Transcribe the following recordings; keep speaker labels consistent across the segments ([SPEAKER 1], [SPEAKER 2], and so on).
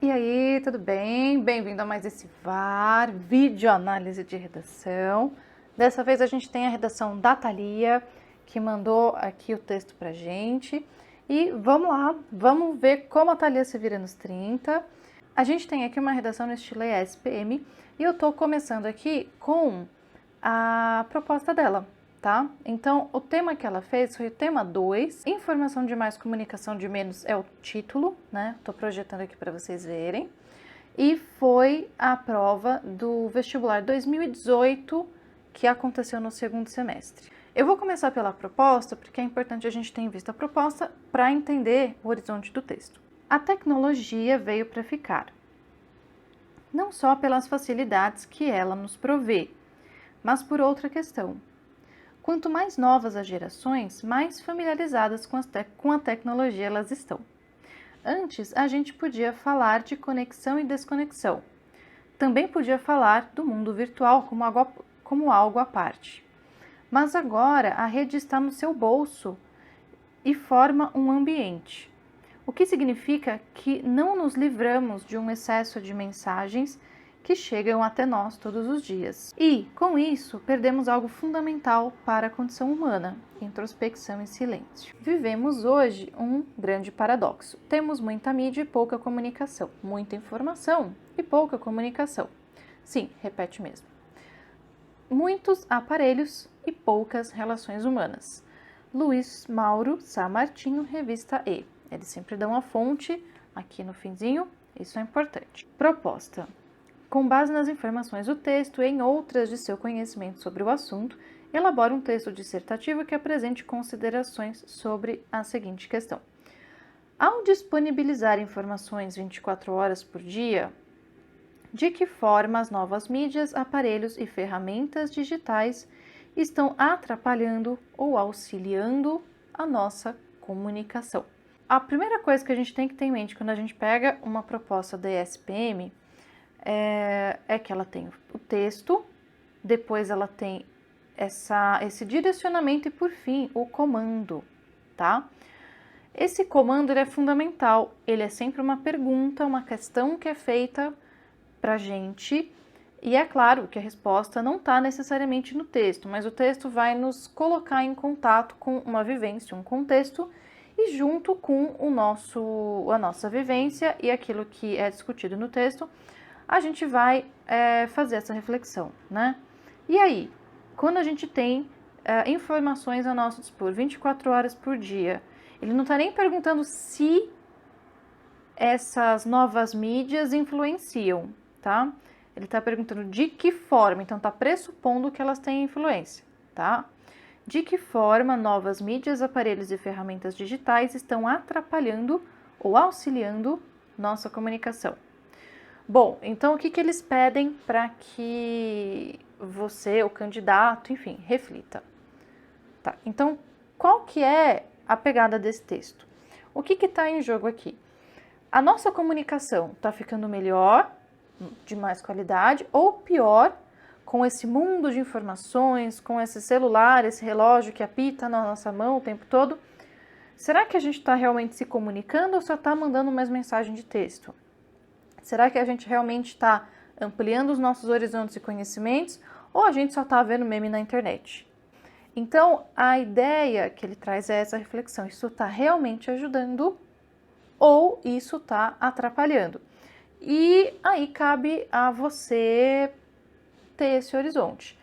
[SPEAKER 1] E aí, tudo bem? Bem-vindo a mais esse VAR, vídeo análise de redação. Dessa vez a gente tem a redação da Thalia, que mandou aqui o texto pra gente. E vamos lá, vamos ver como a Thalia se vira nos 30. A gente tem aqui uma redação no estilo ESPM e eu tô começando aqui com a proposta dela, tá? Então, o tema que ela fez foi o tema 2, informação de mais, comunicação de menos é o título, né? Tô projetando aqui para vocês verem. E foi a prova do vestibular 2018 que aconteceu no segundo semestre. Eu vou começar pela proposta, porque é importante a gente ter em vista a proposta para entender o horizonte do texto. A tecnologia veio para ficar, não só pelas facilidades que ela nos provê, mas por outra questão. Quanto mais novas as gerações, mais familiarizadas com a tecnologia elas estão. Antes, a gente podia falar de conexão e desconexão. Também podia falar do mundo virtual como algo à parte. Mas agora a rede está no seu bolso e forma um ambiente. O que significa que não nos livramos de um excesso de mensagens que chegam até nós todos os dias. E, com isso, perdemos algo fundamental para a condição humana: introspecção e silêncio. Vivemos hoje um grande paradoxo. Temos muita mídia e pouca comunicação, muita informação e pouca comunicação. Sim, repete mesmo. Muitos aparelhos e poucas relações humanas. Luiz Mauro Sá Martinho, revista E. Eles sempre dão a fonte aqui no finzinho, isso é importante. Proposta. Com base nas informações do texto e em outras de seu conhecimento sobre o assunto, elabora um texto dissertativo que apresente considerações sobre a seguinte questão. Ao disponibilizar informações 24 horas por dia, de que forma as novas mídias, aparelhos e ferramentas digitais estão atrapalhando ou auxiliando a nossa comunicação? A primeira coisa que a gente tem que ter em mente quando a gente pega uma proposta da ESPM é que ela tem o texto, depois ela tem esse direcionamento e, por fim, o comando, tá? Esse comando ele é fundamental, ele é sempre uma pergunta, uma questão que é feita pra gente, e é claro que a resposta não está necessariamente no texto, mas o texto vai nos colocar em contato com uma vivência, um contexto, e junto com a nossa vivência e aquilo que é discutido no texto, a gente vai fazer essa reflexão, né? E aí, quando a gente tem informações a nosso dispor 24 horas por dia, ele não está nem perguntando se essas novas mídias influenciam, tá? Ele está perguntando de que forma, então está pressupondo que elas têm influência, tá? De que forma novas mídias, aparelhos e ferramentas digitais estão atrapalhando ou auxiliando nossa comunicação. Bom, então o que eles pedem para que você, o candidato, enfim, reflita? Tá, então, qual que é a pegada desse texto? O que está em jogo aqui? A nossa comunicação está ficando melhor, de mais qualidade, ou pior, com esse mundo de informações, com esse celular, esse relógio que apita na nossa mão o tempo todo? Será que a gente está realmente se comunicando ou só está mandando mais mensagem de texto? Será que a gente realmente está ampliando os nossos horizontes e conhecimentos ou a gente só está vendo meme na internet? Então, a ideia que ele traz é essa reflexão. Isso está realmente ajudando ou isso está atrapalhando? E aí cabe a você ter esse horizonte.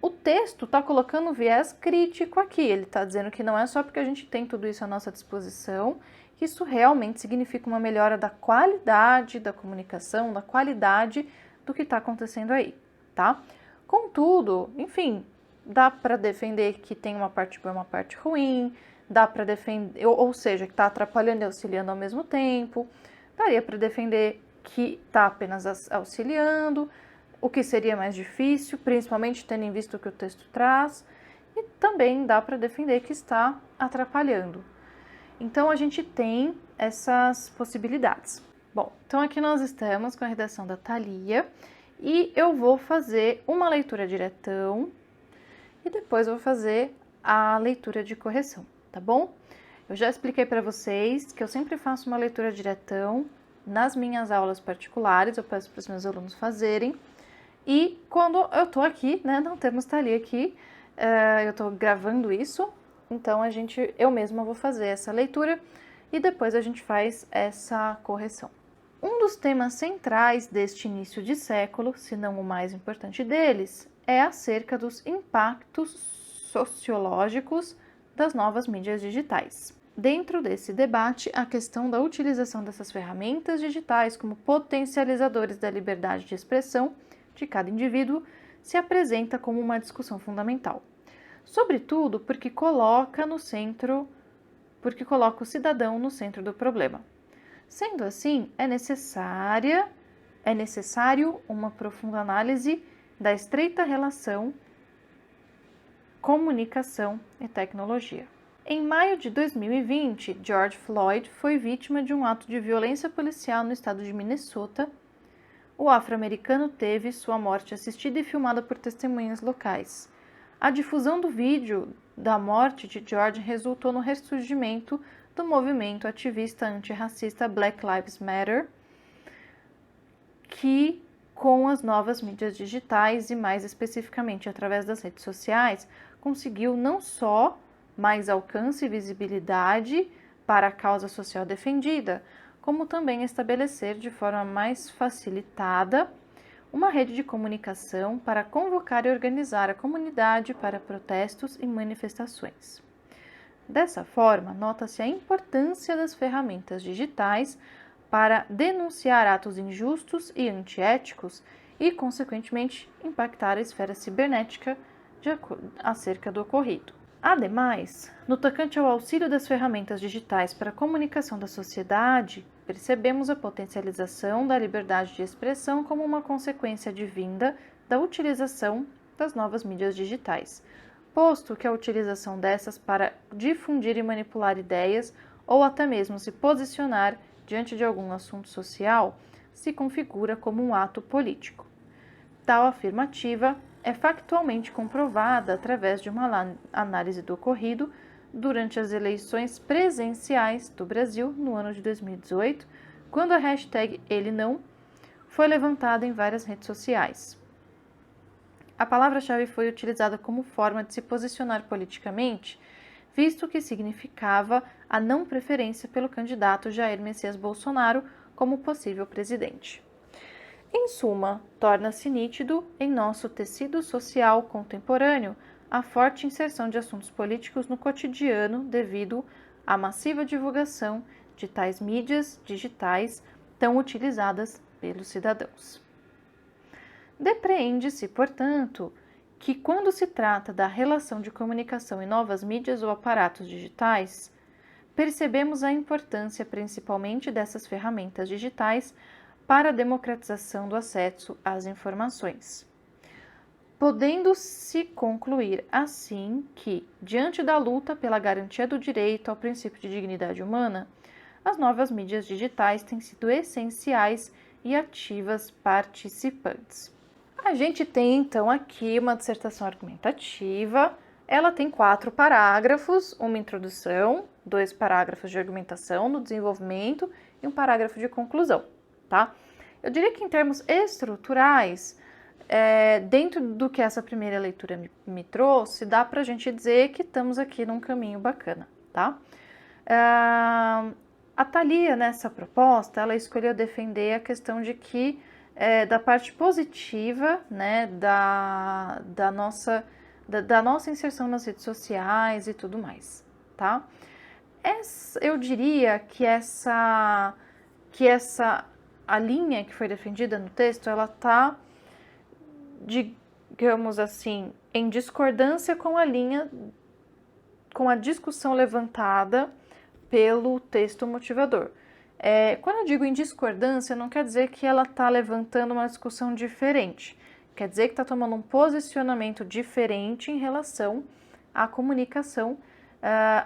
[SPEAKER 1] O texto está colocando um viés crítico aqui. Ele está dizendo que não é só porque a gente tem tudo isso à nossa disposição que isso realmente significa uma melhora da qualidade da comunicação, da qualidade do que está acontecendo aí, tá? Contudo, enfim, dá para defender que tem uma parte boa e uma parte ruim, dá para defender, ou seja, que está atrapalhando e auxiliando ao mesmo tempo, daria para defender que está apenas auxiliando, o que seria mais difícil, principalmente tendo em vista o que o texto traz, e também dá para defender que está atrapalhando. Então, a gente tem essas possibilidades. Bom, então aqui nós estamos com a redação da Thalia e eu vou fazer uma leitura diretão e depois eu vou fazer a leitura de correção, tá bom? Eu já expliquei para vocês que eu sempre faço uma leitura diretão nas minhas aulas particulares, eu peço para os meus alunos fazerem. E quando eu tô aqui, né, não temos Thalia aqui, eu tô gravando isso, então eu mesma vou fazer essa leitura e depois a gente faz essa correção. Um dos temas centrais deste início de século, se não o mais importante deles, é acerca dos impactos sociológicos das novas mídias digitais. Dentro desse debate, a questão da utilização dessas ferramentas digitais como potencializadores da liberdade de expressão de cada indivíduo se apresenta como uma discussão fundamental. Sobretudo porque coloca o cidadão no centro do problema. Sendo assim, é necessário uma profunda análise da estreita relação comunicação e tecnologia. Em maio de 2020, George Floyd foi vítima de um ato de violência policial no estado de Minnesota. O afro-americano teve sua morte assistida e filmada por testemunhas locais. A difusão do vídeo da morte de George resultou no ressurgimento do movimento ativista antirracista Black Lives Matter, que, com as novas mídias digitais e mais especificamente através das redes sociais, conseguiu não só mais alcance e visibilidade para a causa social defendida, como também estabelecer de forma mais facilitada uma rede de comunicação para convocar e organizar a comunidade para protestos e manifestações. Dessa forma, nota-se a importância das ferramentas digitais para denunciar atos injustos e antiéticos e, consequentemente, impactar a esfera cibernética acerca do ocorrido. Ademais, no tocante ao auxílio das ferramentas digitais para a comunicação da sociedade, percebemos a potencialização da liberdade de expressão como uma consequência advinda da utilização das novas mídias digitais, posto que a utilização dessas para difundir e manipular ideias ou até mesmo se posicionar diante de algum assunto social se configura como um ato político. Tal afirmativa é factualmente comprovada através de uma análise do ocorrido durante as eleições presenciais do Brasil no ano de 2018, quando a hashtag #EleNão foi levantada em várias redes sociais. A palavra-chave foi utilizada como forma de se posicionar politicamente, visto que significava a não preferência pelo candidato Jair Messias Bolsonaro como possível presidente. Em suma, torna-se nítido em nosso tecido social contemporâneo a forte inserção de assuntos políticos no cotidiano devido à massiva divulgação de tais mídias digitais tão utilizadas pelos cidadãos. Depreende-se, portanto, que quando se trata da relação de comunicação em novas mídias ou aparatos digitais, percebemos a importância principalmente dessas ferramentas digitais para a democratização do acesso às informações. Podendo-se concluir assim que, diante da luta pela garantia do direito ao princípio de dignidade humana, as novas mídias digitais têm sido essenciais e ativas participantes. A gente tem então aqui uma dissertação argumentativa. Ela tem 4 parágrafos, uma introdução, 2 parágrafos de argumentação no desenvolvimento e um parágrafo de conclusão, tá? Eu diria que em termos estruturais, dentro do que essa primeira leitura me trouxe, dá pra gente dizer que estamos aqui num caminho bacana, tá? A Thalia, nessa proposta, ela escolheu defender a questão de que, da parte positiva, né, da nossa inserção nas redes sociais e tudo mais, tá? Eu diria que a linha que foi defendida no texto, ela tá, digamos assim, em discordância com a discussão levantada pelo texto motivador. Quando eu digo em discordância, não quer dizer que ela está levantando uma discussão diferente. Quer dizer que está tomando um posicionamento diferente em relação à comunicação,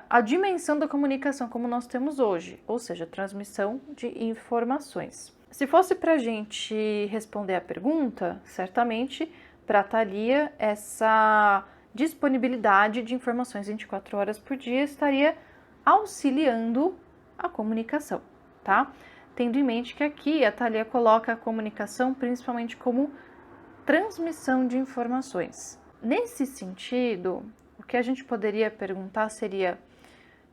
[SPEAKER 1] a dimensão da comunicação como nós temos hoje, ou seja, transmissão de informações. Se fosse para a gente responder a pergunta, certamente, para a Thalia, essa disponibilidade de informações 24 horas por dia estaria auxiliando a comunicação, tá? tendo em mente que aqui a Thalia coloca a comunicação principalmente como transmissão de informações. Nesse sentido, o que a gente poderia perguntar seria: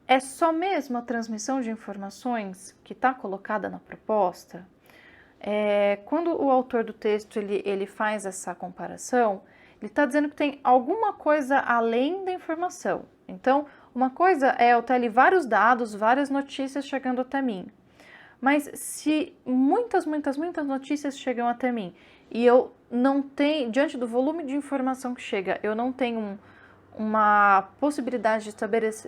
[SPEAKER 1] é só mesmo a transmissão de informações que está colocada na proposta? Quando o autor do texto ele faz essa comparação, ele está dizendo que tem alguma coisa além da informação. Então, uma coisa é eu ter ali vários dados, várias notícias chegando até mim. Mas se muitas notícias chegam até mim e eu não tenho, diante do volume de informação que chega, eu não tenho uma possibilidade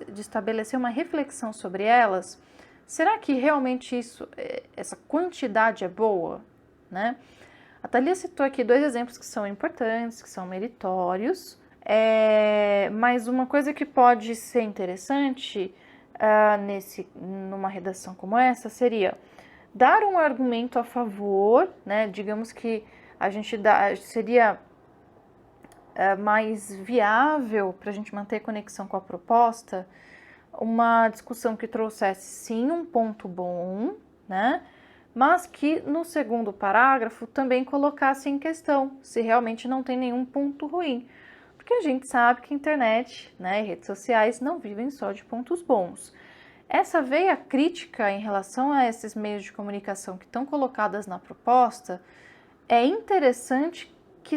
[SPEAKER 1] de estabelecer uma reflexão sobre elas, será que realmente essa quantidade é boa, né? A Thalia citou aqui 2 exemplos que são importantes, que são meritórios, mas uma coisa que pode ser interessante numa redação como essa seria dar um argumento a favor, né? Digamos que a gente seria mais viável para a gente manter conexão com a proposta, uma discussão que trouxesse sim um ponto bom, né? Mas que no segundo parágrafo também colocasse em questão se realmente não tem nenhum ponto ruim. Porque a gente sabe que a internet, né, e redes sociais não vivem só de pontos bons. Essa veia crítica em relação a esses meios de comunicação que estão colocadas na proposta, é interessante que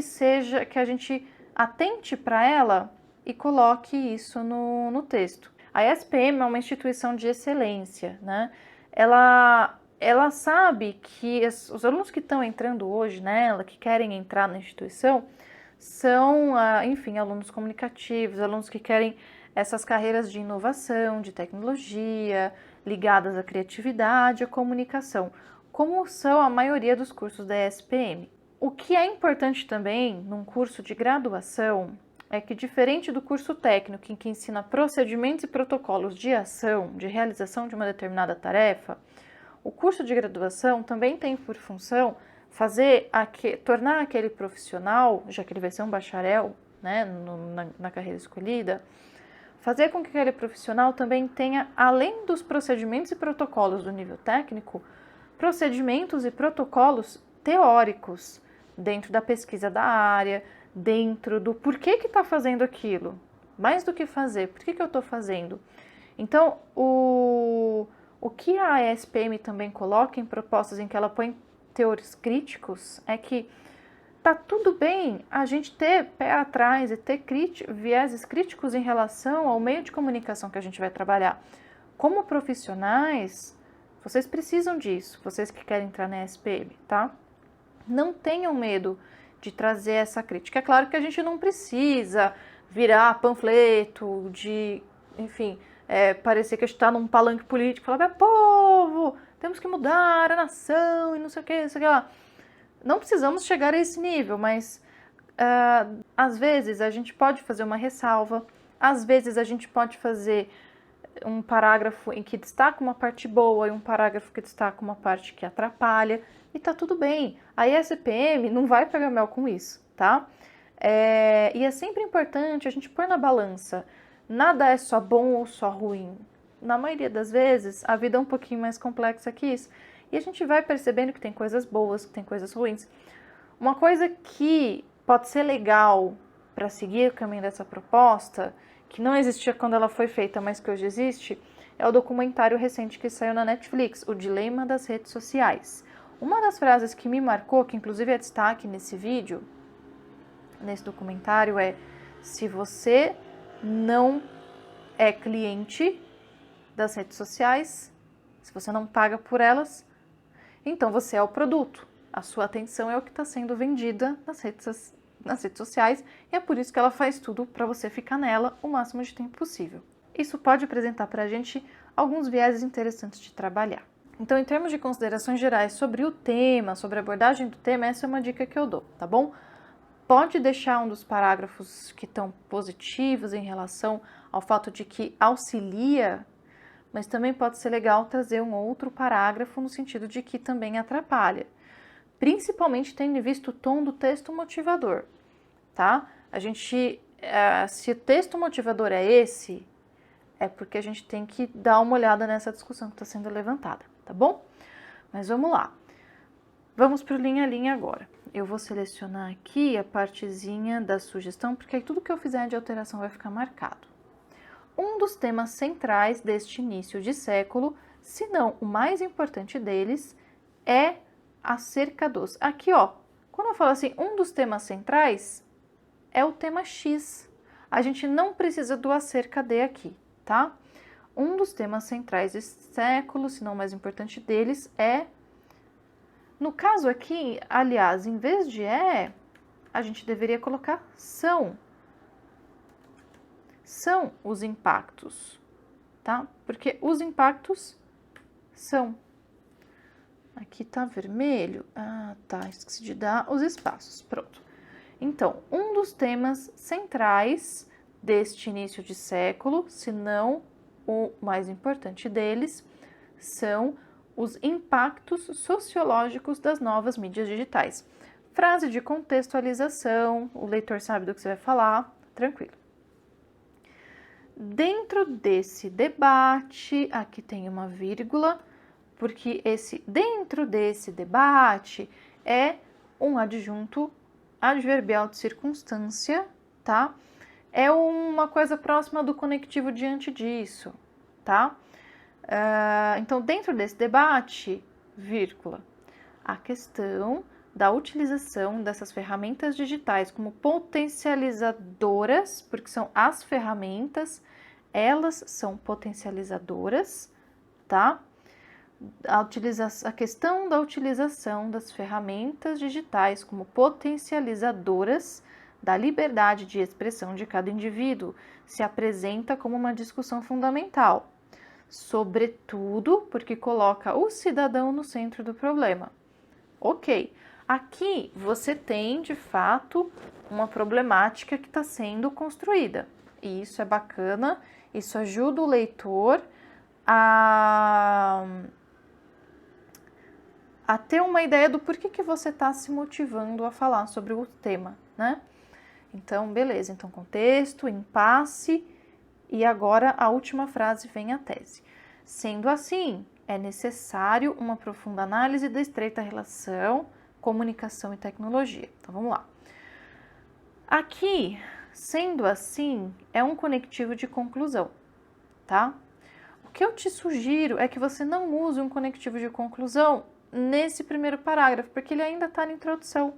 [SPEAKER 1] a gente atente para ela e coloque isso no texto. A ESPM é uma instituição de excelência, né? Ela sabe que os alunos que estão entrando hoje nela, que querem entrar na instituição, são, enfim, alunos comunicativos, alunos que querem essas carreiras de inovação, de tecnologia, ligadas à criatividade, à comunicação, como são a maioria dos cursos da ESPM. O que é importante também num curso de graduação é que, diferente do curso técnico, em que ensina procedimentos e protocolos de ação, de realização de uma determinada tarefa, o curso de graduação também tem por função tornar aquele profissional, já que ele vai ser um bacharel, né, na carreira escolhida, fazer com que aquele profissional também tenha, além dos procedimentos e protocolos do nível técnico, procedimentos e protocolos teóricos dentro da pesquisa da área, dentro do porquê que está fazendo aquilo, mais do que fazer, por que eu estou fazendo. Então, o que a ESPM também coloca em propostas em que ela põe teores críticos é que tá tudo bem a gente ter pé atrás e ter vieses críticos em relação ao meio de comunicação que a gente vai trabalhar. Como profissionais, vocês precisam disso, vocês que querem entrar na ESPM, tá? Não tenham medo de trazer essa crítica. É claro que a gente não precisa virar panfleto, enfim, parecer que a gente está num palanque político, falar, povo, temos que mudar a nação e não sei o que, não sei o que lá. Não precisamos chegar a esse nível, mas às vezes a gente pode fazer uma ressalva, às vezes a gente pode fazer um parágrafo em que destaca uma parte boa e um parágrafo que destaca uma parte que atrapalha, e tá tudo bem. A ESPM não vai pegar mel com isso, tá? E é sempre importante a gente pôr na balança. Nada é só bom ou só ruim. Na maioria das vezes, a vida é um pouquinho mais complexa que isso. E a gente vai percebendo que tem coisas boas, que tem coisas ruins. Uma coisa que pode ser legal para seguir o caminho dessa proposta, que não existia quando ela foi feita, mas que hoje existe, é o documentário recente que saiu na Netflix, O Dilema das Redes Sociais. Uma das frases que me marcou, que inclusive é destaque nesse vídeo, nesse documentário, é: se você não é cliente das redes sociais, se você não paga por elas, então você é o produto. A sua atenção é o que está sendo vendida nas redes sociais, e é por isso que ela faz tudo para você ficar nela o máximo de tempo possível. Isso pode apresentar para a gente alguns vieses interessantes de trabalhar. Então, em termos de considerações gerais sobre o tema, sobre a abordagem do tema, essa é uma dica que eu dou, tá bom? Pode deixar um dos parágrafos que estão positivos em relação ao fato de que auxilia, mas também pode ser legal trazer um outro parágrafo no sentido de que também atrapalha. Principalmente tendo em vista o tom do texto motivador, tá? Se o texto motivador é esse, é porque a gente tem que dar uma olhada nessa discussão que está sendo levantada, tá bom? Mas vamos lá. Vamos para o linha a linha agora. Eu vou selecionar aqui a partezinha da sugestão, porque aí tudo que eu fizer de alteração vai ficar marcado. Um dos temas centrais deste início de século, se não o mais importante deles, é acerca dos... Aqui, ó, quando eu falo assim, um dos temas centrais é o tema X. A gente não precisa do acerca de aqui, tá? Um dos temas centrais deste século, se não o mais importante deles, é... No caso aqui, aliás, em vez de a gente deveria colocar são. São os impactos, tá? Porque os impactos são. Aqui tá vermelho. Ah, tá, esqueci de dar os espaços. Pronto. Então, um dos temas centrais deste início de século, se não o mais importante deles, são os impactos sociológicos das novas mídias digitais. Frase de contextualização, o leitor sabe do que você vai falar, tranquilo. Dentro desse debate, aqui tem uma vírgula, porque dentro desse debate é um adjunto adverbial de circunstância, tá? É uma coisa próxima do conectivo diante disso, tá? Então, dentro desse debate, vírgula, a questão da utilização dessas ferramentas digitais como potencializadoras, porque são as ferramentas, elas são potencializadoras, tá? A questão da utilização das ferramentas digitais como potencializadoras da liberdade de expressão de cada indivíduo se apresenta como uma discussão fundamental, sobretudo porque coloca o cidadão no centro do problema. Ok, aqui você tem, de fato, uma problemática que está sendo construída. E isso é bacana, isso ajuda o leitor a ter uma ideia do porquê que você está se motivando a falar sobre o tema, né? Então, beleza. Então, contexto, impasse, e agora a última frase vem a tese. Sendo assim, é necessário uma profunda análise da estreita relação comunicação e tecnologia. Então, vamos lá. Aqui, sendo assim, é um conectivo de conclusão, tá? O que eu te sugiro é que você não use um conectivo de conclusão nesse primeiro parágrafo, porque ele ainda está na introdução.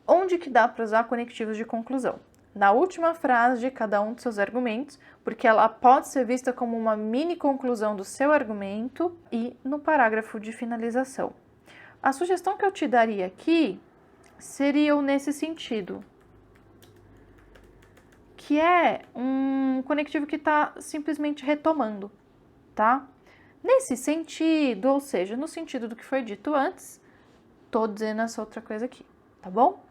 [SPEAKER 1] Onde que dá para usar conectivos de conclusão? Na última frase de cada um dos seus argumentos, porque ela pode ser vista como uma mini conclusão do seu argumento, e no parágrafo de finalização. A sugestão que eu te daria aqui seria nesse sentido, que é um conectivo que está simplesmente retomando, tá? Nesse sentido, ou seja, no sentido do que foi dito antes, tô dizendo essa outra coisa aqui, tá bom?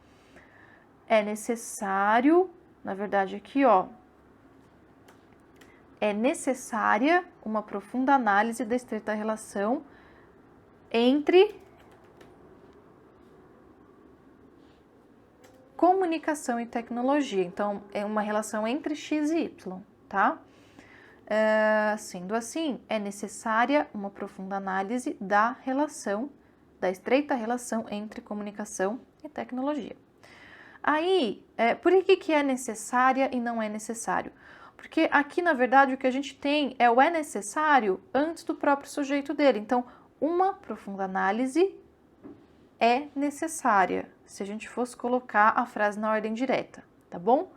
[SPEAKER 1] É necessário, na verdade aqui, ó, é necessária uma profunda análise da estreita relação entre comunicação e tecnologia. Então, é uma relação entre X e Y, tá? Sendo assim, é necessária uma profunda análise da estreita relação entre comunicação e tecnologia. Aí, por que é necessária e não é necessário? Porque aqui, na verdade, o que a gente tem é o é necessário antes do próprio sujeito dele. Então, uma profunda análise é necessária, se a gente fosse colocar a frase na ordem direta, tá bom?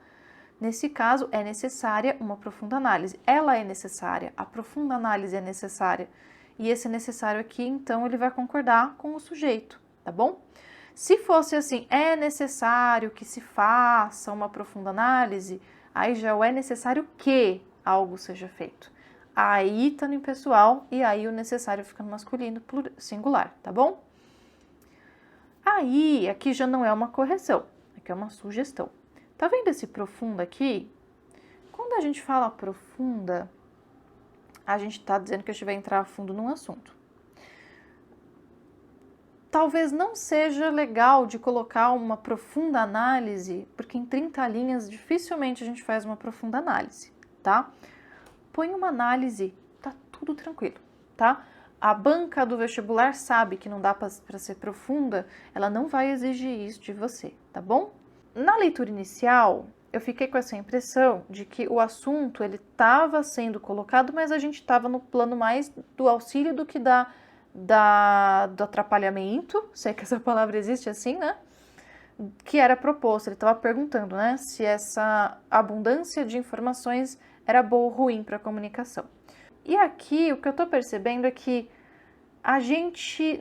[SPEAKER 1] Nesse caso, é necessária uma profunda análise. Ela é necessária, a profunda análise é necessária. E esse necessário aqui, então, ele vai concordar com o sujeito, tá bom? Se fosse assim, é necessário que se faça uma profunda análise, aí já é necessário que algo seja feito. Aí tá no impessoal e aí o necessário fica no masculino singular, tá bom? Aí, aqui já não é uma correção, aqui é uma sugestão. Tá vendo esse profunda aqui? Quando a gente fala profunda, a gente tá dizendo que a gente vai entrar a fundo num assunto. Talvez não seja legal de colocar uma profunda análise, porque em 30 linhas dificilmente a gente faz uma profunda análise, tá? Põe uma análise, tá tudo tranquilo, tá? a banca do vestibular sabe que não dá para ser profunda, ela não vai exigir isso de você, tá bom? Na leitura inicial, eu fiquei com essa impressão de que o assunto ele estava sendo colocado, mas a gente estava no plano mais do auxílio do que do atrapalhamento, sei que essa palavra existe assim, né? Que era proposto. Ele estava perguntando, né, se essa abundância de informações era boa ou ruim para a comunicação. E aqui o que eu estou percebendo é que a gente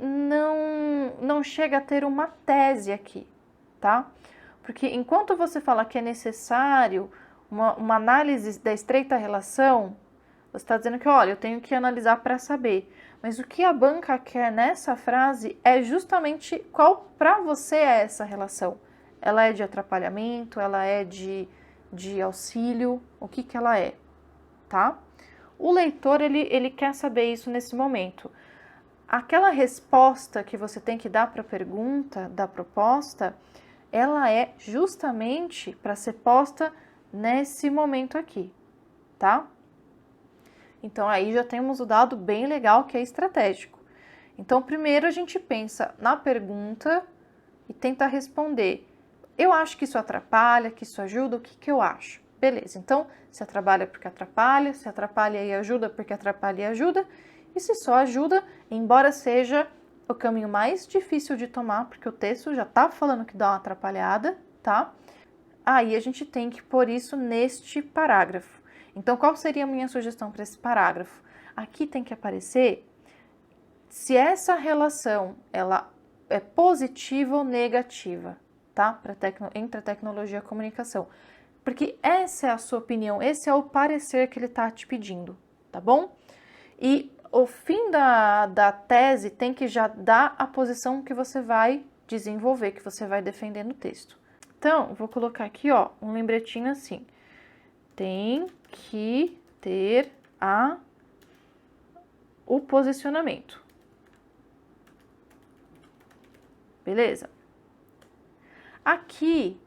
[SPEAKER 1] não chega a ter uma tese aqui, tá? Porque enquanto você fala que é necessário uma análise da estreita relação, você está dizendo que, olha, eu tenho que analisar para saber. Mas o que a banca quer nessa frase é justamente qual para você é essa relação. Ela é de atrapalhamento, ela é de auxílio, o que ela é, tá? O leitor, ele quer saber isso nesse momento. Aquela resposta que você tem que dar para a pergunta da proposta, ela é justamente para ser posta nesse momento aqui, tá? Então, aí já temos o dado bem legal que é estratégico. Então, primeiro a gente pensa na pergunta e tenta responder. Eu acho que isso atrapalha, que isso ajuda, o que eu acho? Beleza, então, se atrapalha porque atrapalha, se atrapalha e ajuda porque atrapalha e ajuda, e se só ajuda, embora seja o caminho mais difícil de tomar, porque o texto já tá falando que dá uma atrapalhada, tá? Aí a gente tem que pôr isso neste parágrafo. Então, qual seria a minha sugestão para esse parágrafo? Aqui tem que aparecer se essa relação ela é positiva ou negativa, tá? Entre a tecnologia e a comunicação. Porque essa é a sua opinião, esse é o parecer que ele está te pedindo, tá bom? E o fim da tese tem que já dar a posição que você vai desenvolver, que você vai defender no texto. Então, vou colocar aqui, ó, um lembretinho assim. Tem que ter o posicionamento. Beleza? Aqui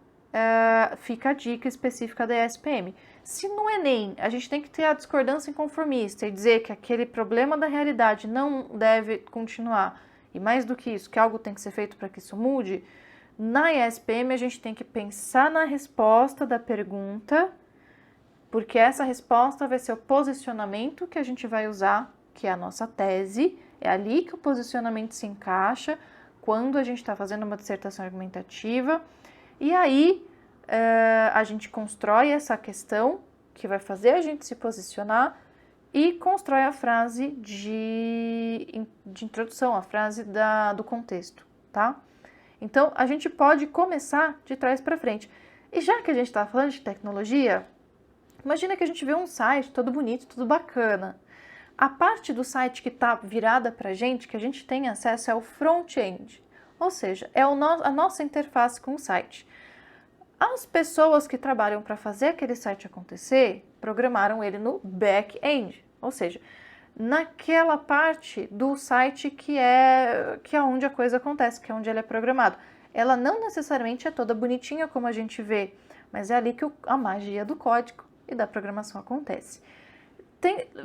[SPEAKER 1] fica a dica específica da ESPM. Se no Enem a gente tem que ter a discordância inconformista e dizer que aquele problema da realidade não deve continuar, e mais do que isso, que algo tem que ser feito para que isso mude, na ESPM a gente tem que pensar na resposta da pergunta, porque essa resposta vai ser o posicionamento que a gente vai usar, que é a nossa tese, é ali que o posicionamento se encaixa quando a gente está fazendo uma dissertação argumentativa, e aí a gente constrói essa questão que vai fazer a gente se posicionar e constrói a frase de introdução, a frase do contexto, tá? Então, a gente pode começar de trás para frente. E já que a gente está falando de tecnologia, imagina que a gente vê um site todo bonito, tudo bacana. A parte do site que está virada para a gente, que a gente tem acesso, é o front-end. Ou seja, é a nossa interface com o site. As pessoas que trabalham para fazer aquele site acontecer, programaram ele no back-end. Ou seja, naquela parte do site que é onde a coisa acontece, que é onde ele é programado. Ela não necessariamente é toda bonitinha como a gente vê, mas é ali que a magia do código e da programação acontece.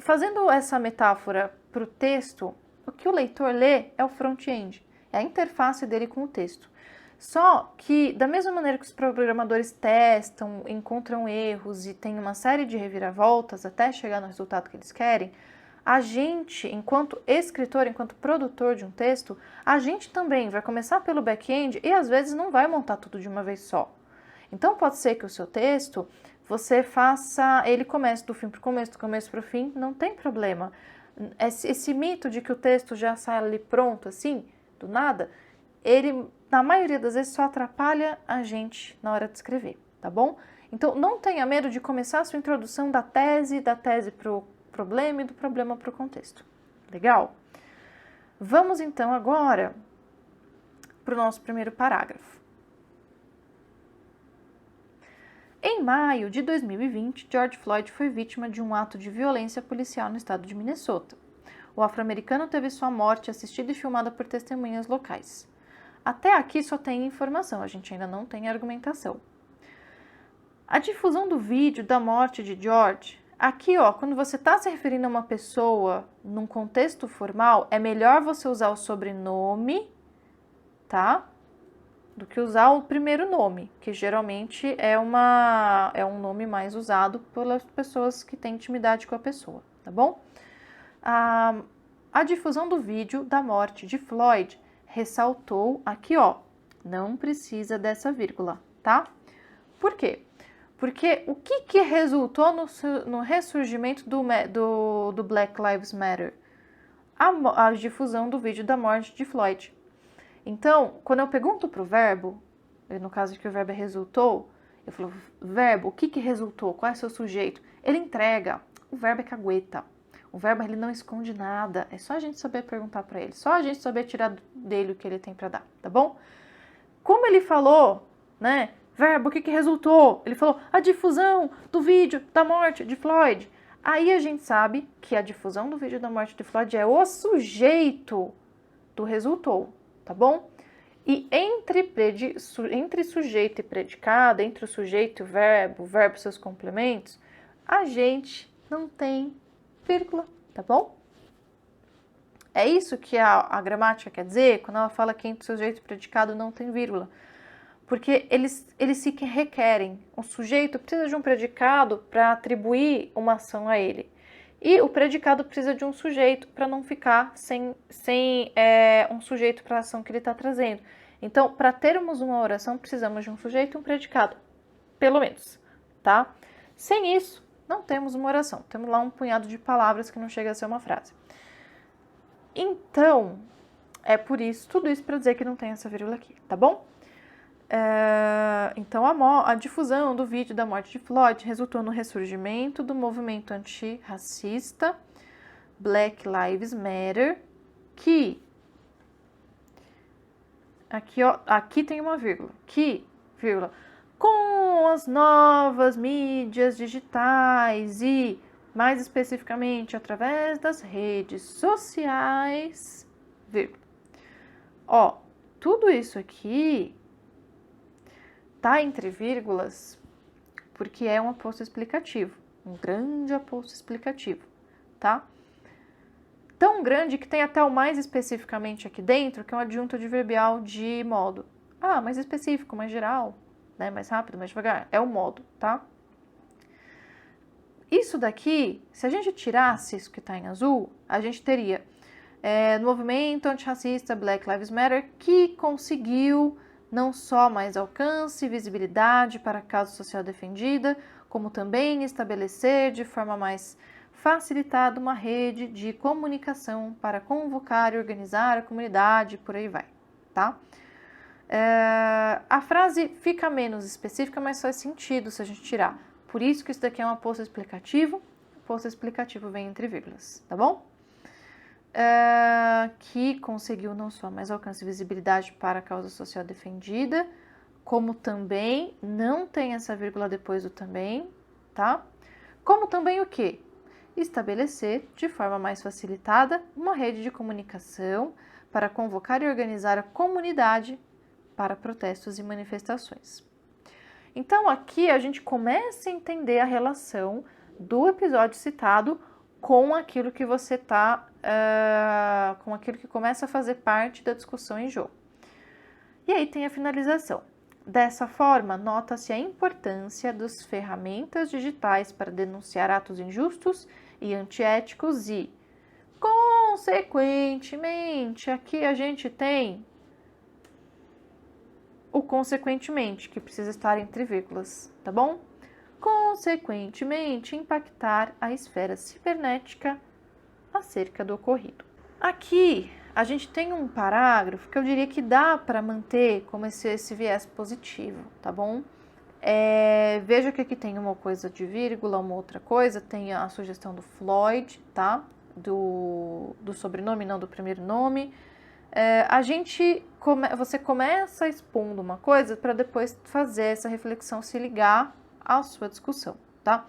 [SPEAKER 1] Fazendo essa metáfora para o texto, o que o leitor lê é o front-end, é a interface dele com o texto. Só que, da mesma maneira que os programadores testam, encontram erros e tem uma série de reviravoltas até chegar no resultado que eles querem, a gente, enquanto escritor, enquanto produtor de um texto, a gente também vai começar pelo back-end e às vezes não vai montar tudo de uma vez só. Então pode ser que o seu texto, você faça, ele comece do fim para o começo, do começo para o fim, não tem problema. Esse mito de que o texto já sai ali pronto, assim, do nada, ele, na maioria das vezes, só atrapalha a gente na hora de escrever, tá bom? Então, não tenha medo de começar a sua introdução da tese para o problema e do problema para o contexto. Legal? Vamos, então, agora para o nosso primeiro parágrafo. Em maio de 2020, George Floyd foi vítima de um ato de violência policial no estado de Minnesota. O afro-americano teve sua morte assistida e filmada por testemunhas locais. Até aqui só tem informação, a gente ainda não tem argumentação. A difusão do vídeo da morte de George Aqui, ó, quando você está se referindo a uma pessoa num contexto formal, é melhor você usar o sobrenome, tá? Do que usar o primeiro nome, que geralmente é um nome mais usado pelas pessoas que têm intimidade com a pessoa, tá bom? A difusão do vídeo da morte de Floyd ressaltou aqui, ó, não precisa dessa vírgula, tá? Por quê? Porque o que resultou no ressurgimento do Black Lives Matter? A difusão do vídeo da morte de Floyd. Então, quando eu pergunto para o verbo, no caso que o verbo resultou, eu falo, verbo, o que resultou? Qual é o seu sujeito? Ele entrega. O verbo é cagueta. O verbo ele não esconde nada. É só a gente saber perguntar para ele. Só a gente saber tirar dele o que ele tem para dar, tá bom? Como ele falou, né? Verbo, o que resultou? Ele falou a difusão do vídeo da morte de Floyd. Aí a gente sabe que a difusão do vídeo da morte de Floyd é o sujeito do resultou, tá bom? E entre sujeito e predicado, entre o sujeito e o verbo e seus complementos, a gente não tem vírgula, tá bom? É isso que a gramática quer dizer quando ela fala que entre sujeito e predicado não tem vírgula. Porque eles se requerem. O sujeito precisa de um predicado para atribuir uma ação a ele. E o predicado precisa de um sujeito para não ficar sem um sujeito para a ação que ele está trazendo. Então, para termos uma oração, precisamos de um sujeito e um predicado. Pelo menos, tá? Sem isso, não temos uma oração. Temos lá um punhado de palavras que não chega a ser uma frase. Então, é por isso, tudo isso para dizer que não tem essa vírgula aqui, tá bom? Então, a difusão do vídeo da morte de Floyd resultou no ressurgimento do movimento antirracista Black Lives Matter, que aqui tem uma vírgula, com as novas mídias digitais e, mais especificamente, através das redes sociais, vírgula. Ó, tudo isso aqui tá entre vírgulas porque é um aposto explicativo, um grande aposto explicativo, tá? Tão grande que tem até o mais especificamente aqui dentro, que é um adjunto adverbial de modo. Ah, mais específico, mais geral, né? Mais rápido, mais devagar. É o modo, tá? Isso daqui, se a gente tirasse isso que tá em azul, a gente teria no movimento antirracista Black Lives Matter, que conseguiu não só mais alcance e visibilidade para a causa social defendida, como também estabelecer de forma mais facilitada uma rede de comunicação para convocar e organizar a comunidade, por aí vai, tá? A frase fica menos específica, mas faz sentido se a gente tirar. Por isso que isso daqui é um aposto explicativo. O aposto explicativo vem entre vírgulas, tá bom? Que conseguiu não só mais alcance e visibilidade para a causa social defendida, como também, não tem essa vírgula depois do também, tá? Como também o quê? Estabelecer de forma mais facilitada uma rede de comunicação para convocar e organizar a comunidade para protestos e manifestações. Então aqui a gente começa a entender a relação do episódio citado com aquilo que você está, com aquilo que começa a fazer parte da discussão em jogo. E aí tem a finalização. Dessa forma, nota-se a importância das ferramentas digitais para denunciar atos injustos e antiéticos e, consequentemente, aqui a gente tem o consequentemente, que precisa estar entre vírgulas, tá bom? Consequentemente, impactar a esfera cibernética acerca do ocorrido. Aqui, a gente tem um parágrafo que eu diria que dá para manter como esse viés positivo, tá bom? Veja que aqui tem uma coisa de vírgula, uma outra coisa, tem a sugestão do Floyd, tá? Do sobrenome, não do primeiro nome. Você começa expondo uma coisa para depois fazer essa reflexão se ligar à sua discussão, tá?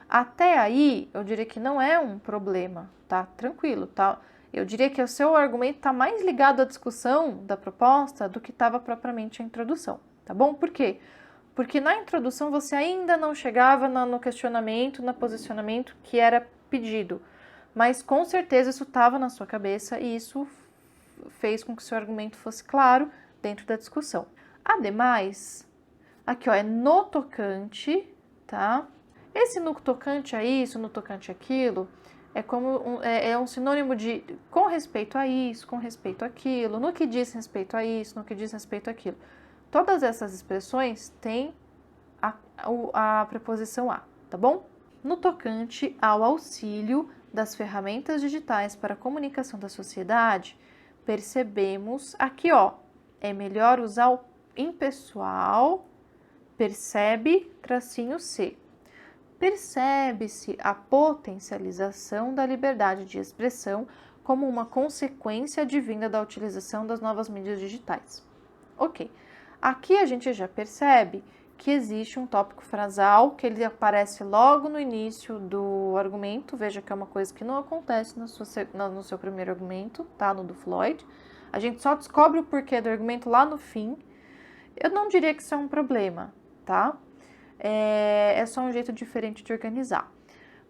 [SPEAKER 1] Até aí, eu diria que não é um problema, tá? Tranquilo, tá? Eu diria que o seu argumento está mais ligado à discussão da proposta do que estava propriamente a introdução, tá bom? Por quê? Porque na introdução você ainda não chegava no questionamento, no posicionamento que era pedido. Mas com certeza isso estava na sua cabeça e isso fez com que o seu argumento fosse claro dentro da discussão. Ademais, aqui ó, é no tocante, tá? Esse no tocante a isso, no tocante àquilo, é como é um sinônimo de com respeito a isso, com respeito àquilo, no que diz respeito a isso, no que diz respeito àquilo. Todas essas expressões têm a preposição a, tá bom? No tocante ao auxílio das ferramentas digitais para a comunicação da sociedade, percebemos aqui, ó, é melhor usar o impessoal, percebe, -c. Percebe-se a potencialização da liberdade de expressão como uma consequência advinda da utilização das novas mídias digitais. Ok, aqui a gente já percebe que existe um tópico frasal, que ele aparece logo no início do argumento. Veja que é uma coisa que não acontece no seu primeiro argumento, tá? No do Floyd. A gente só descobre o porquê do argumento lá no fim. Eu não diria que isso é um problema, tá? É só um jeito diferente de organizar.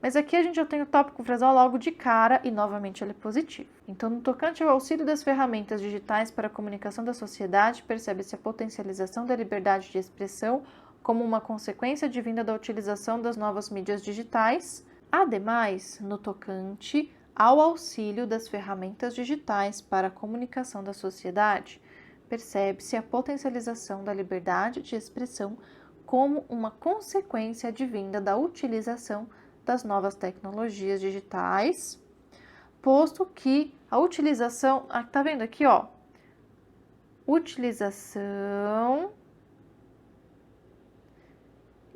[SPEAKER 1] Mas aqui a gente já tem o tópico frasal logo de cara e, novamente, ele é positivo. Então, no tocante ao auxílio das ferramentas digitais para a comunicação da sociedade, percebe-se a potencialização da liberdade de expressão como uma consequência advinda da utilização das novas mídias digitais. Ademais, no tocante ao auxílio das ferramentas digitais para a comunicação da sociedade, percebe-se a potencialização da liberdade de expressão como uma consequência advinda da utilização das novas tecnologias digitais, posto que a utilização, tá vendo aqui, ó, utilização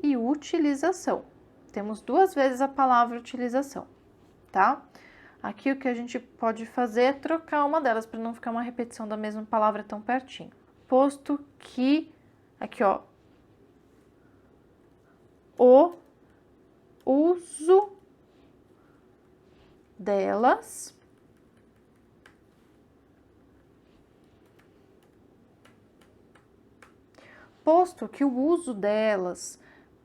[SPEAKER 1] e utilização. Temos duas vezes a palavra utilização, tá? Aqui o que a gente pode fazer é trocar uma delas para não ficar uma repetição da mesma palavra tão pertinho. Posto que, aqui ó, o uso delas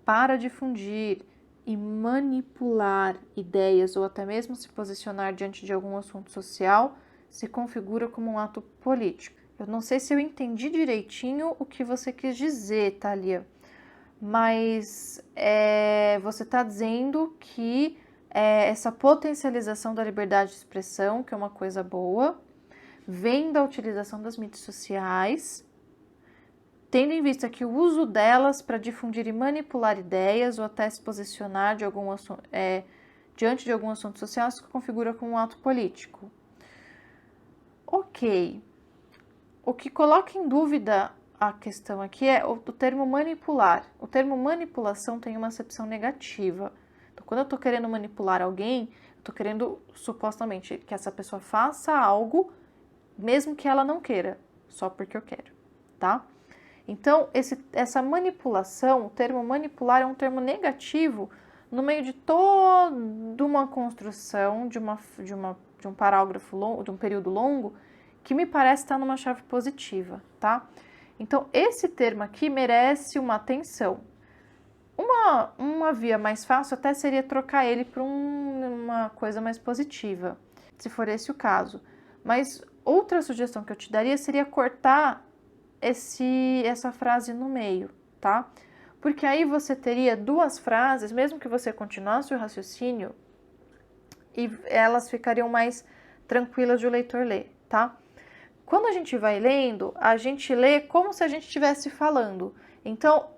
[SPEAKER 1] para difundir e manipular ideias ou até mesmo se posicionar diante de algum assunto social se configura como um ato político. Eu não sei se eu entendi direitinho o que você quis dizer, Thalia, mas você está dizendo que essa potencialização da liberdade de expressão, que é uma coisa boa, vem da utilização das mídias sociais, tendo em vista que o uso delas para difundir e manipular ideias ou até se posicionar diante de algum assunto social se configura como um ato político. Ok. O que coloca em dúvida a questão aqui é o termo manipular. O termo manipulação tem uma acepção negativa. Então, quando eu estou querendo manipular alguém, eu estou querendo supostamente que essa pessoa faça algo, mesmo que ela não queira, só porque eu quero, tá? Então, essa manipulação, o termo manipular é um termo negativo no meio de toda uma construção de um parágrafo longo, de um período longo, que me parece estar numa chave positiva, tá? Então, esse termo aqui merece uma atenção. Uma via mais fácil até seria trocar ele por uma coisa mais positiva, se for esse o caso. Mas outra sugestão que eu te daria seria cortar essa frase no meio, tá? Porque aí você teria duas frases, mesmo que você continuasse o raciocínio, e elas ficariam mais tranquilas de o leitor ler, tá? Quando a gente vai lendo, a gente lê como se a gente estivesse falando. Então,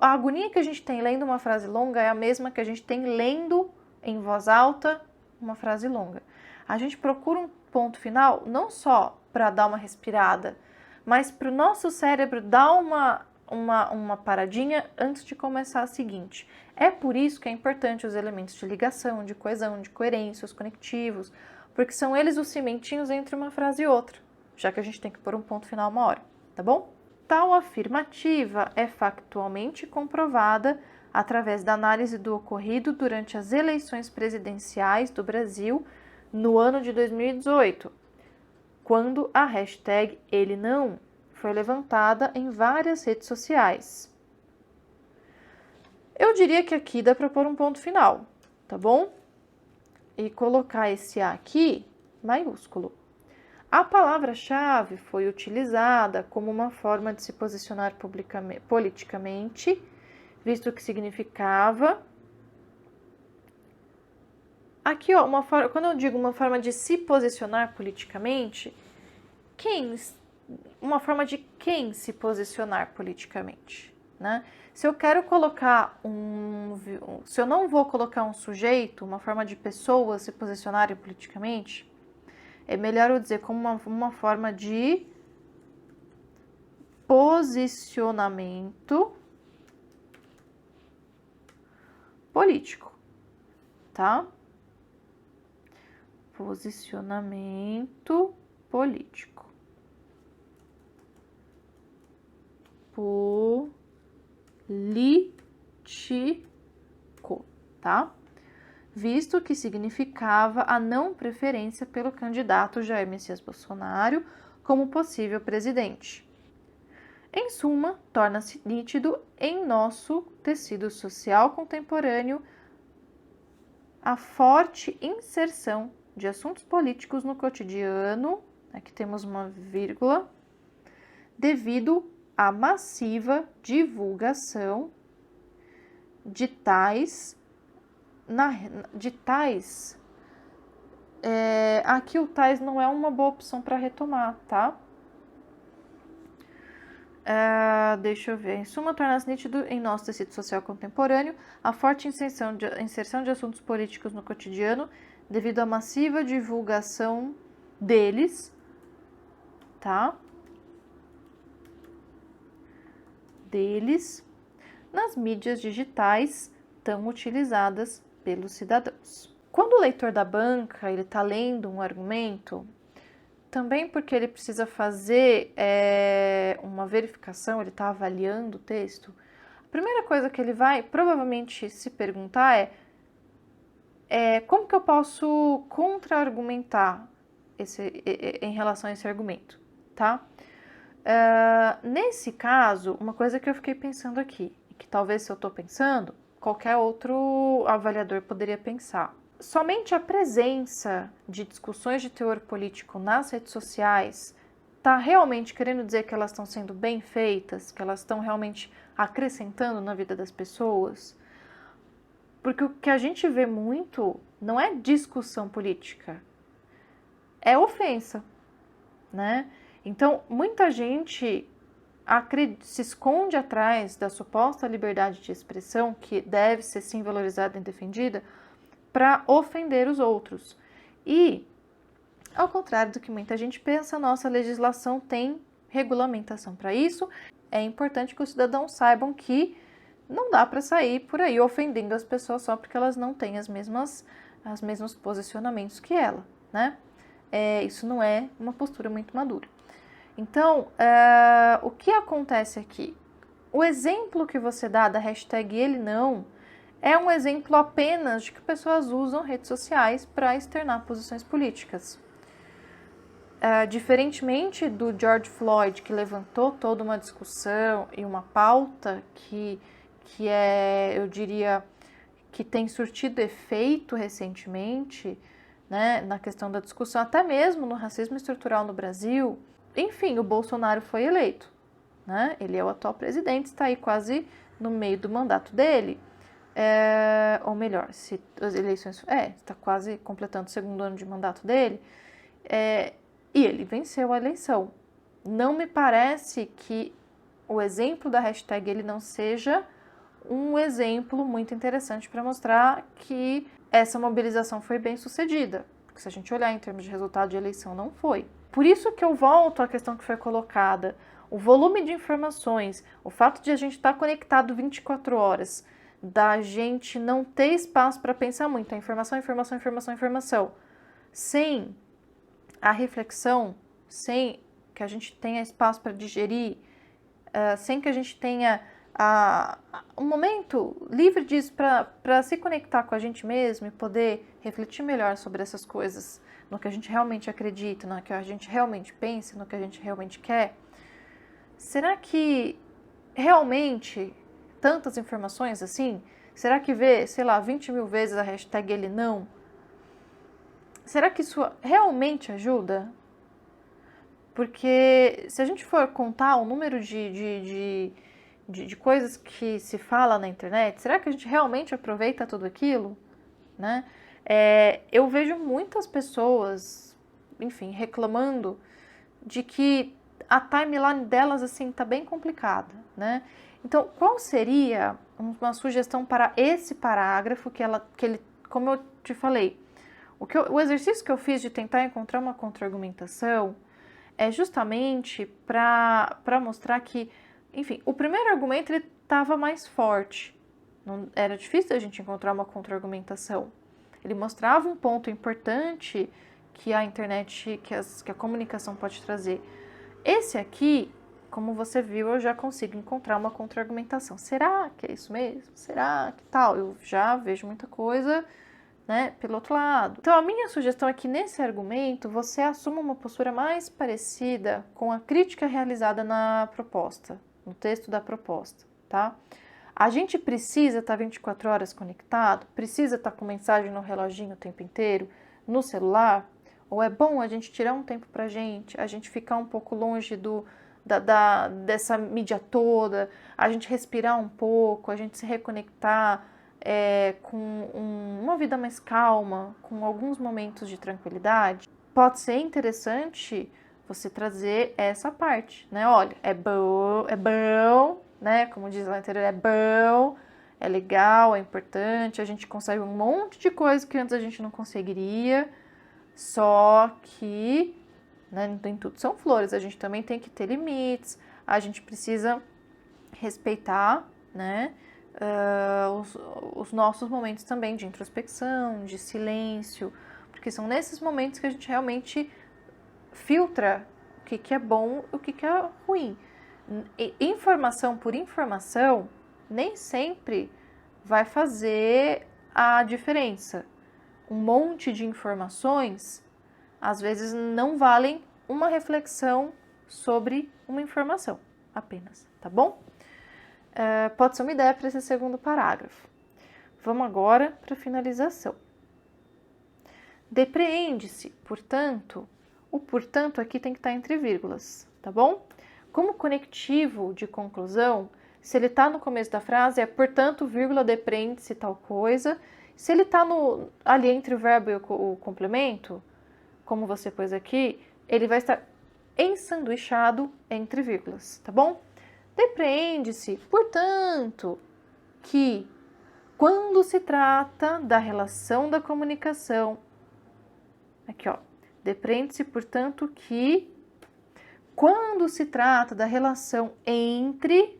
[SPEAKER 1] a agonia que a gente tem lendo uma frase longa é a mesma que a gente tem lendo em voz alta uma frase longa. A gente procura um ponto final não só para dar uma respirada, mas para o nosso cérebro dar uma paradinha antes de começar a seguinte. É por isso que é importante os elementos de ligação, de coesão, de coerência, os conectivos, porque são eles os cimentinhos entre uma frase e outra, já que a gente tem que pôr um ponto final uma hora, tá bom? Tal afirmativa é factualmente comprovada através da análise do ocorrido durante as eleições presidenciais do Brasil no ano de 2018, quando a hashtag #EleNão foi levantada em várias redes sociais. Eu diria que aqui dá para pôr um ponto final, tá bom? E colocar esse A aqui maiúsculo. A palavra-chave foi utilizada como uma forma de se posicionar politicamente, visto que significava... Aqui, ó, quando eu digo uma forma de se posicionar politicamente, uma forma de quem se posicionar politicamente, né? Se eu quero colocar se eu não vou colocar um sujeito, uma forma de pessoas se posicionarem politicamente, é melhor eu dizer como uma forma de posicionamento político, tá? Posicionamento político. Político, tá? Visto que significava a não preferência pelo candidato Jair Messias Bolsonaro como possível presidente. Em suma, torna-se nítido em nosso tecido social contemporâneo a forte inserção de assuntos políticos no cotidiano, aqui temos uma vírgula, devido à massiva divulgação de tais, aqui o tais não é uma boa opção para retomar, tá? Deixa eu ver. Em suma, torna-se nítido em nosso tecido social contemporâneo a forte inserção de assuntos políticos no cotidiano devido à massiva divulgação deles, tá? Deles nas mídias digitais tão utilizadas pelos cidadãos. Quando o leitor da banca ele está lendo um argumento, também porque ele precisa fazer uma verificação, ele está avaliando o texto, a primeira coisa que ele vai provavelmente se perguntar é como que eu posso contra-argumentar em relação a esse argumento, tá? Nesse caso, uma coisa que eu fiquei pensando aqui, que talvez se eu estou pensando, qualquer outro avaliador poderia pensar. Somente a presença de discussões de teor político nas redes sociais está realmente querendo dizer que elas estão sendo bem feitas, que elas estão realmente acrescentando na vida das pessoas? Porque o que a gente vê muito não é discussão política, é ofensa, né? Então, muita gente se esconde atrás da suposta liberdade de expressão, que deve ser sim valorizada e defendida, para ofender os outros. E, ao contrário do que muita gente pensa, a nossa legislação tem regulamentação para isso. É importante que os cidadãos saibam que não dá para sair por aí ofendendo as pessoas só porque elas não têm os mesmos posicionamentos que ela, né? Isso não é uma postura muito madura. Então, o que acontece aqui? O exemplo que você dá da hashtag ele não é um exemplo apenas de que pessoas usam redes sociais para externar posições políticas. Diferentemente do George Floyd, que levantou toda uma discussão e uma pauta que eu diria, que tem surtido efeito recentemente, né, na questão da discussão, até mesmo no racismo estrutural no Brasil. Enfim, o Bolsonaro foi eleito, né? Ele é o atual presidente, está aí quase no meio do mandato dele. Ou melhor, se as eleições... está quase completando o segundo ano de mandato dele. E ele venceu a eleição. Não me parece que o exemplo da hashtag ele não seja um exemplo muito interessante para mostrar que essa mobilização foi bem sucedida. Porque se a gente olhar em termos de resultado de eleição, não foi. Por isso que eu volto à questão que foi colocada. O volume de informações, o fato de a gente estar conectado 24 horas, da gente não ter espaço para pensar muito, a informação, sem a reflexão, sem que a gente tenha espaço para digerir, sem que a gente tenha um momento livre disso para se conectar com a gente mesmo e poder refletir melhor sobre essas coisas, no que a gente realmente acredita, no que a gente realmente pensa, no que a gente realmente quer. Será que realmente tantas informações assim? Será que vê, sei lá, 20 mil vezes a hashtag ele não? Será que isso realmente ajuda? Porque se a gente for contar o número de coisas que se fala na internet, será que a gente realmente aproveita tudo aquilo? Né? Eu vejo muitas pessoas, enfim, reclamando de que a timeline delas, assim, tá bem complicada, né? Então, qual seria uma sugestão para esse parágrafo que ele, como eu te falei, o exercício que eu fiz de tentar encontrar uma contra-argumentação é justamente para mostrar que, enfim, o primeiro argumento ele estava mais forte. Não, era difícil a gente encontrar uma contra-argumentação. Ele mostrava um ponto importante que a internet, que a comunicação pode trazer. Esse aqui, como você viu, eu já consigo encontrar uma contra-argumentação. Será que é isso mesmo? Será que tal? Eu já vejo muita coisa, né, pelo outro lado. Então, a minha sugestão é que nesse argumento você assuma uma postura mais parecida com a crítica realizada na proposta, no texto da proposta, tá? A gente precisa estar 24 horas conectado? Precisa estar com mensagem no reloginho o tempo inteiro? No celular? Ou é bom a gente tirar um tempo pra gente, a gente ficar um pouco longe dessa mídia toda, a gente respirar um pouco, a gente se reconectar com uma vida mais calma, com alguns momentos de tranquilidade? Pode ser interessante você trazer essa parte, né? Olha, é bom, né? Como diz lá no interior, é bom, é legal, é importante, a gente consegue um monte de coisa que antes a gente não conseguiria, só que, né, nem tudo são flores, a gente também tem que ter limites, a gente precisa respeitar, né, os nossos momentos também de introspecção, de silêncio, porque são nesses momentos que a gente realmente filtra o que é bom e o que é ruim. Informação por informação nem sempre vai fazer a diferença. Um monte de informações às vezes não valem uma reflexão sobre uma informação apenas, tá bom? Pode ser uma ideia para esse segundo parágrafo. Vamos agora para a finalização. Depreende-se, portanto, o portanto aqui tem que estar entre vírgulas, tá bom? Como conectivo de conclusão, se ele está no começo da frase, é portanto, vírgula, depreende-se tal coisa. Se ele está ali entre o verbo e o complemento, como você pôs aqui, ele vai estar ensanduichado entre vírgulas, tá bom? Depreende-se, portanto, que quando se trata da relação da comunicação, aqui ó, depreende-se, portanto, que quando se trata da relação entre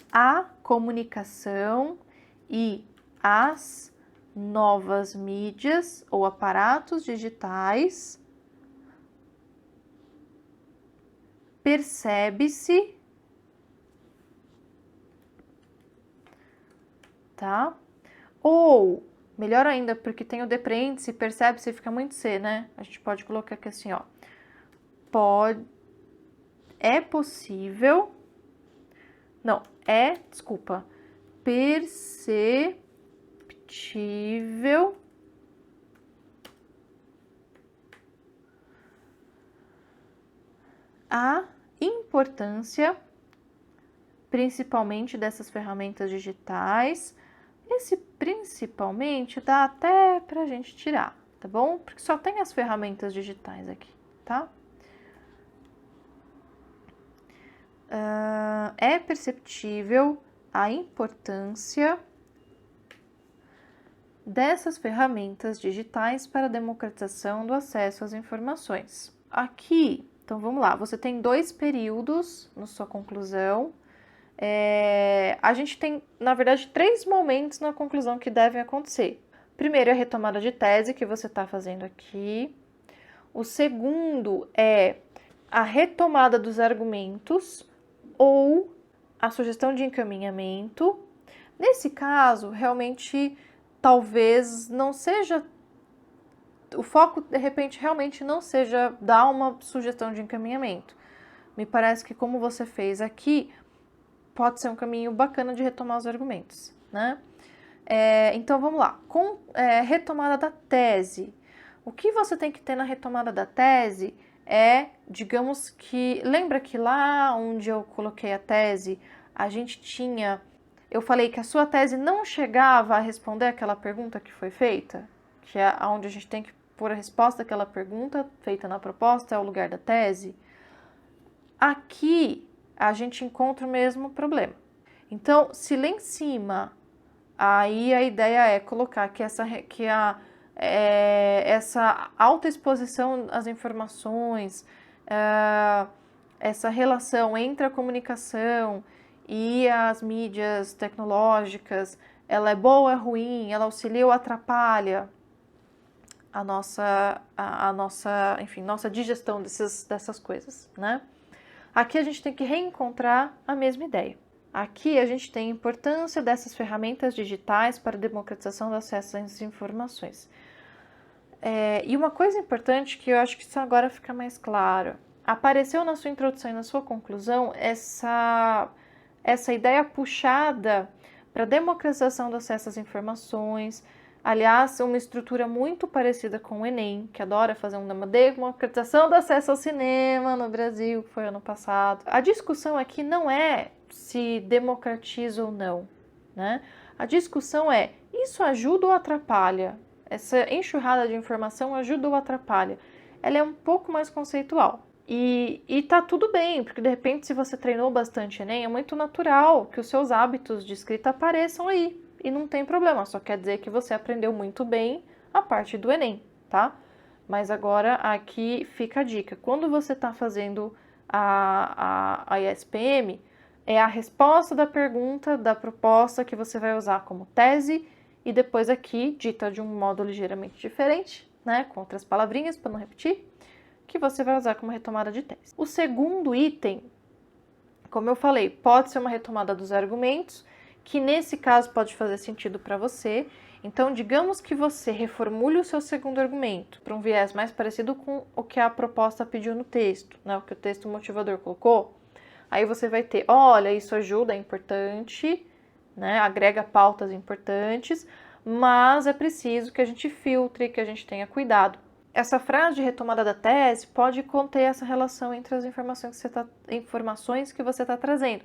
[SPEAKER 1] a comunicação e as novas mídias ou aparatos digitais, percebe-se, tá? Ou, melhor ainda, porque tem o depreende-se, percebe-se, fica muito C, né? A gente pode colocar aqui assim, ó. É possível, não, desculpa, perceptível a importância, principalmente dessas ferramentas digitais. Esse principalmente dá até pra gente tirar, tá bom? Porque só tem as ferramentas digitais aqui, tá? É perceptível a importância dessas ferramentas digitais para a democratização do acesso às informações. Aqui, então vamos lá, você tem 2 períodos na sua conclusão. A gente tem, na verdade, 3 momentos na conclusão que devem acontecer. Primeiro é a retomada de tese que você está fazendo aqui. O segundo é a retomada dos argumentos ou a sugestão de encaminhamento. Nesse caso, realmente, talvez não seja... O foco, de repente, realmente não seja dar uma sugestão de encaminhamento, me parece que como você fez aqui, pode ser um caminho bacana de retomar os argumentos, né? Então, vamos lá. Com retomada da tese, o que você tem que ter na retomada da tese digamos que... Lembra que lá onde eu coloquei a tese, a gente tinha... Eu falei que a sua tese não chegava a responder aquela pergunta que foi feita? Que é onde a gente tem que pôr a resposta àquela pergunta feita na proposta, é o lugar da tese. Aqui, a gente encontra o mesmo problema. Então, se lá em cima, aí a ideia é colocar que essa alta exposição às informações, essa relação entre a comunicação e as mídias tecnológicas, ela é boa, é ruim, ela auxilia ou atrapalha a nossa digestão dessas coisas, né? Aqui a gente tem que reencontrar a mesma ideia. Aqui a gente tem a importância dessas ferramentas digitais para a democratização do acesso às informações. E uma coisa importante que eu acho que isso agora fica mais claro. Apareceu na sua introdução e na sua conclusão essa ideia puxada para a democratização do acesso às informações. Aliás, uma estrutura muito parecida com o Enem, que adora fazer uma democratização do acesso ao cinema no Brasil, que foi ano passado. A discussão aqui não é se democratiza ou não, né? A discussão é, isso ajuda ou atrapalha? Essa enxurrada de informação ajuda ou atrapalha? Ela é um pouco mais conceitual. E tá tudo bem, porque de repente se você treinou bastante Enem, é muito natural que os seus hábitos de escrita apareçam aí. E não tem problema, só quer dizer que você aprendeu muito bem a parte do Enem, tá? Mas agora aqui fica a dica. Quando você está fazendo a ISPM, é a resposta da pergunta, da proposta que você vai usar como tese e depois aqui, dita de um modo ligeiramente diferente, né? Com outras palavrinhas para não repetir, que você vai usar como retomada de tese. O segundo item, como eu falei, pode ser uma retomada dos argumentos, que nesse caso pode fazer sentido para você. Então, digamos que você reformule o seu segundo argumento para um viés mais parecido com o que a proposta pediu no texto, né? O que o texto motivador colocou. Aí você vai ter, olha, isso ajuda, é importante, né? Agrega pautas importantes, mas é preciso que a gente filtre, que a gente tenha cuidado. Essa frase de retomada da tese pode conter essa relação entre as informações que você está trazendo.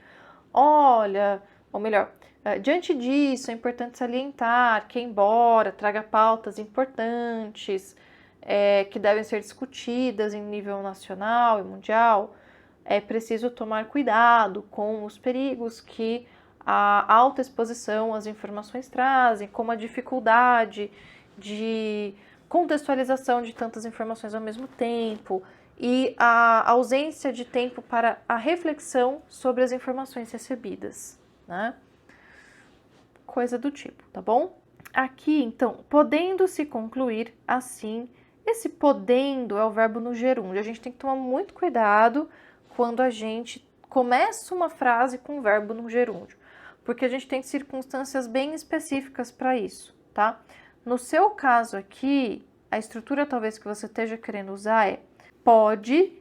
[SPEAKER 1] Olha, ou melhor, diante disso, é importante salientar que, embora traga pautas importantes que devem ser discutidas em nível nacional e mundial, é preciso tomar cuidado com os perigos que a alta exposição às informações trazem, como a dificuldade de contextualização de tantas informações ao mesmo tempo e a ausência de tempo para a reflexão sobre as informações recebidas, né? Coisa do tipo, tá bom? Aqui, então, podendo se concluir assim, esse podendo é o verbo no gerúndio. A gente tem que tomar muito cuidado quando a gente começa uma frase com o verbo no gerúndio, porque a gente tem circunstâncias bem específicas para isso, tá? No seu caso aqui, a estrutura talvez que você esteja querendo usar é pode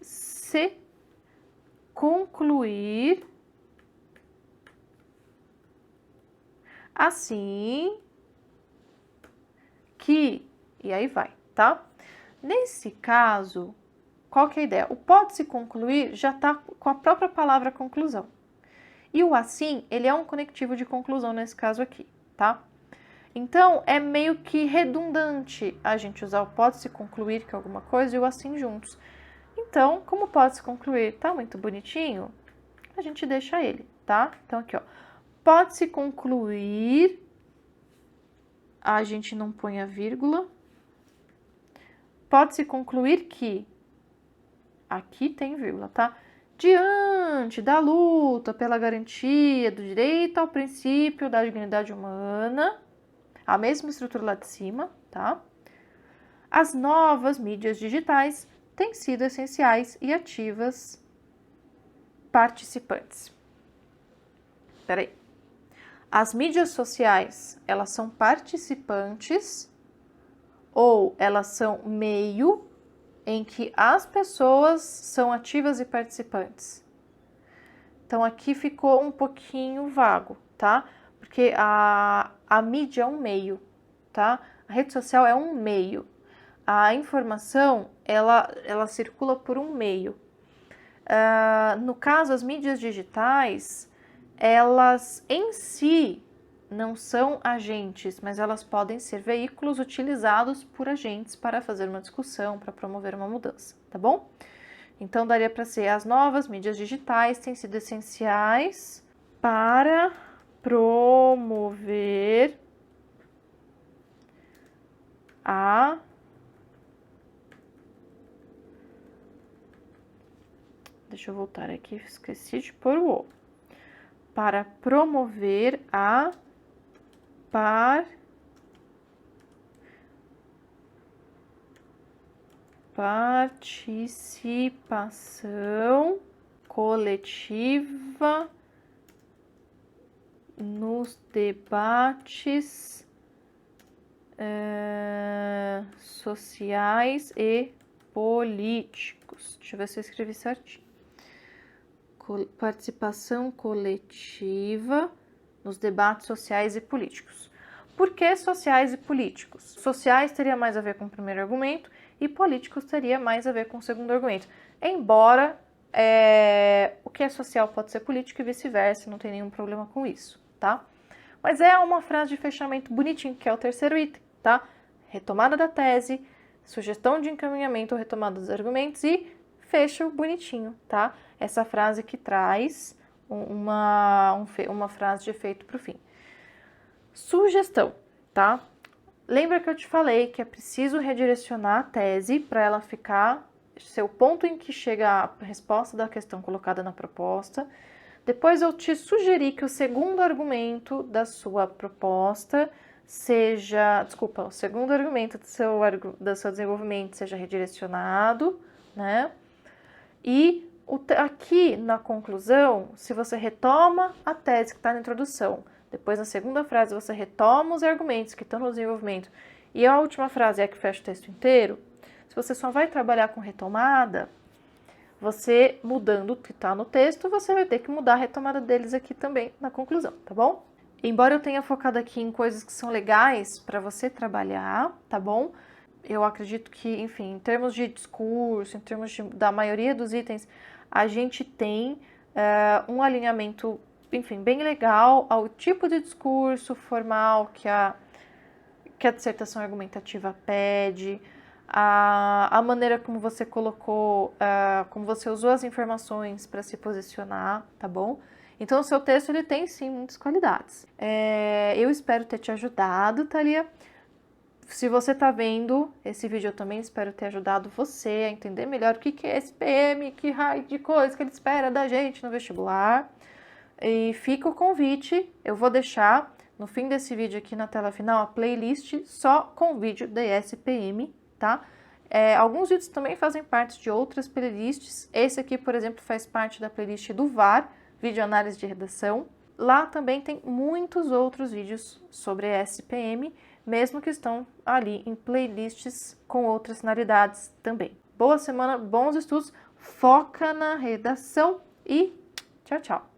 [SPEAKER 1] se concluir assim que... E aí vai, tá? Nesse caso, qual que é a ideia? O pode se concluir já tá com a própria palavra conclusão. E o assim, ele é um conectivo de conclusão nesse caso aqui, tá? Então, é meio que redundante a gente usar o pode se concluir, que é alguma coisa, e o assim juntos. Então, como pode se concluir tá muito bonitinho, a gente deixa ele, tá? Então, aqui, ó. Pode se concluir, a gente não põe a vírgula. Pode se concluir que, aqui tem vírgula, tá? Diante da luta pela garantia do direito ao princípio da dignidade humana, a mesma estrutura lá de cima, tá? As novas mídias digitais têm sido essenciais e ativas participantes. Peraí. As mídias sociais, elas são participantes ou elas são meio em que as pessoas são ativas e participantes. Então, aqui ficou um pouquinho vago, tá? Porque a mídia é um meio, tá? A rede social é um meio. A informação, ela circula por um meio. No caso, as mídias digitais, elas em si não são agentes, mas elas podem ser veículos utilizados por agentes para fazer uma discussão, para promover uma mudança, tá bom? Então, daria para ser: as novas mídias digitais têm sido essenciais para promover a Deixa eu voltar aqui, esqueci de pôr o O. Para promover a participação coletiva nos debates sociais e políticos. Deixa eu ver se eu escrevi certinho. Participação coletiva nos debates sociais e políticos. Por que sociais e políticos? Sociais teria mais a ver com o primeiro argumento e políticos teria mais a ver com o segundo argumento. Embora o que é social pode ser político e vice-versa, não tem nenhum problema com isso, tá? Mas é uma frase de fechamento bonitinho, que é o terceiro item, tá? Retomada da tese, sugestão de encaminhamento ou retomada dos argumentos e fecho bonitinho, tá? Essa frase que traz uma frase de efeito para o fim. Sugestão, tá? Lembra que eu te falei que é preciso redirecionar a tese para ela ser o ponto em que chega a resposta da questão colocada na proposta. Depois eu te sugeri que o segundo argumento da sua proposta o segundo argumento do seu desenvolvimento seja redirecionado, né? E aqui na conclusão, se você retoma a tese que está na introdução, depois na segunda frase você retoma os argumentos que estão no desenvolvimento e a última frase é que fecha o texto inteiro, se você só vai trabalhar com retomada, você mudando o que está no texto, você vai ter que mudar a retomada deles aqui também na conclusão, tá bom? Embora eu tenha focado aqui em coisas que são legais para você trabalhar, tá bom? Eu acredito que, enfim, em termos de discurso, em termos da maioria dos itens, a gente tem um alinhamento, enfim, bem legal ao tipo de discurso formal que a dissertação argumentativa pede, a maneira como você colocou, como você usou as informações para se posicionar, tá bom? Então, o seu texto, ele tem, sim, muitas qualidades. Eu espero ter te ajudado, Thalia. Se você está vendo esse vídeo, eu também espero ter ajudado você a entender melhor o que é SPM, que raio de coisa que ele espera da gente no vestibular. E fica o convite, eu vou deixar no fim desse vídeo aqui na tela final a playlist só com vídeo da SPM, tá? Alguns vídeos também fazem parte de outras playlists. Esse aqui, por exemplo, faz parte da playlist do VAR, Vídeo Análise de Redação. Lá também tem muitos outros vídeos sobre SPM, mesmo que estão ali em playlists com outras finalidades também. Boa semana, bons estudos, foca na redação e tchau, tchau!